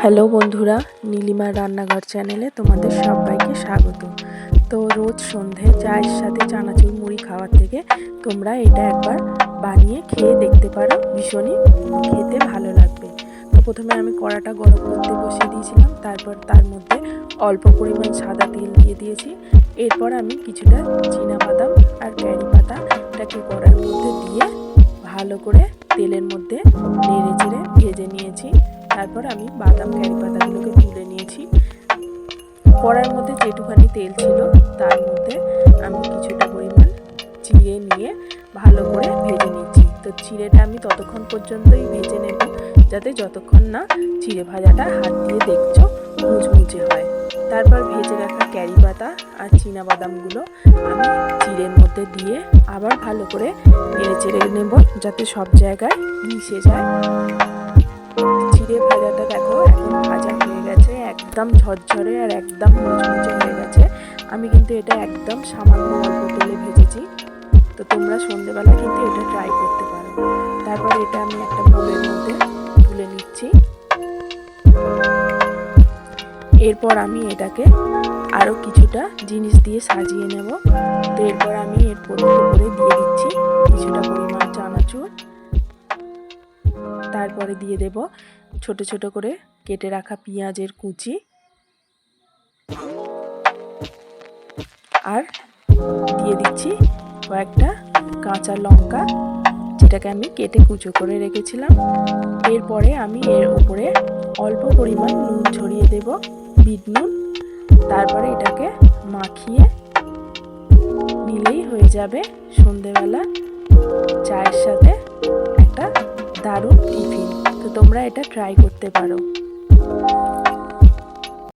Hello বন্ধুরা, নীলিমার রান্নাঘর চ্যানেলে তোমাদের সবাইকে স্বাগত। তো রোজ সন্ধে চায়ের সাথে চানাচুর মুড়ি খাওয়ার থেকে তোমরা এটা একবার বানিয়ে খেয়ে দেখতে পারো, ভীষণই খেতে ভালো লাগবে। তো প্রথমে আমি কড়াটা গরম করতে বসিয়ে দিয়েছিলাম, তারপর তার মধ্যে অল্প পরিমাণ সাদা তেল দিয়ে দিয়েছি। এরপর আমি কিছুটা চীনাবাদাম আর কারি পাতা এটাকে কড়ার মধ্যে দিয়ে ভালো করে তেলের মধ্যে নেড়ে চেড়ে ভেজে নিয়েছি। তারপর আমি বাদাম কারি পাতাগুলোকে তুলে নিয়েছি। কড়ার মধ্যে যেটুখানি তেল ছিল তার মধ্যে আমি কিছুটা পরিমাণ চিড়ে নিয়ে ভালো করে ভেজে নিচ্ছি। তো চিড়েটা আমি ততক্ষণ পর্যন্তই ভেজে নেব যাতে যতক্ষণ না চিড়ে ভাজাটা হাত দিয়ে দেখছো মুচমুচে হয়। তারপর ভেজে রাখা কারি পাতা আর চীনাবাদামগুলো আমি চিড়ের মধ্যে দিয়ে আবার ভালো করে নেড়ে চেড়ে নেব যাতে সব জায়গায় মিশে যায়। চিড়ে ভাজাটা দেখো এখন ভাজা হয়ে গেছে, একদম ঝরঝরে আর একদম মুচমুচে হয়ে গেছে। আমি কিন্তু এটা একদম সামান্য অল্প তেলে ভেজেছি। তো তোমরা সন্ধ্যেবেলা কিন্তু এটা ট্রাই করতে পারো। তারপর এটা আমি একটা বোলের মধ্যে তুলে নিচ্ছি। এরপর আমি এটাকে আরও কিছুটা জিনিস দিয়ে সাজিয়ে নেব। তো এরপর আমি এর উপরে দিয়ে দিচ্ছি কিছুটা পরিমাণ চানাচুর। তারপরে দিয়ে দেব ছোট ছোট করে কেটে রাখা পেঁয়াজের কুচি, আর দিয়ে দিচ্ছি কয়েকটা কাঁচা লঙ্কা যেটাকে আমি কেটে কুচো করে রেখেছিলাম। এরপরে আমি এর উপরে অল্প পরিমাণ নুন ছড়িয়ে দেব, বিট নুন। তারপরে এটাকে মাখিয়ে নিলেই হয়ে যাবে সন্ধেবেলা চায়ের সাথে একটা দারুণ টিফিন। তো তোমরা এটা ট্রাই করতে পারো।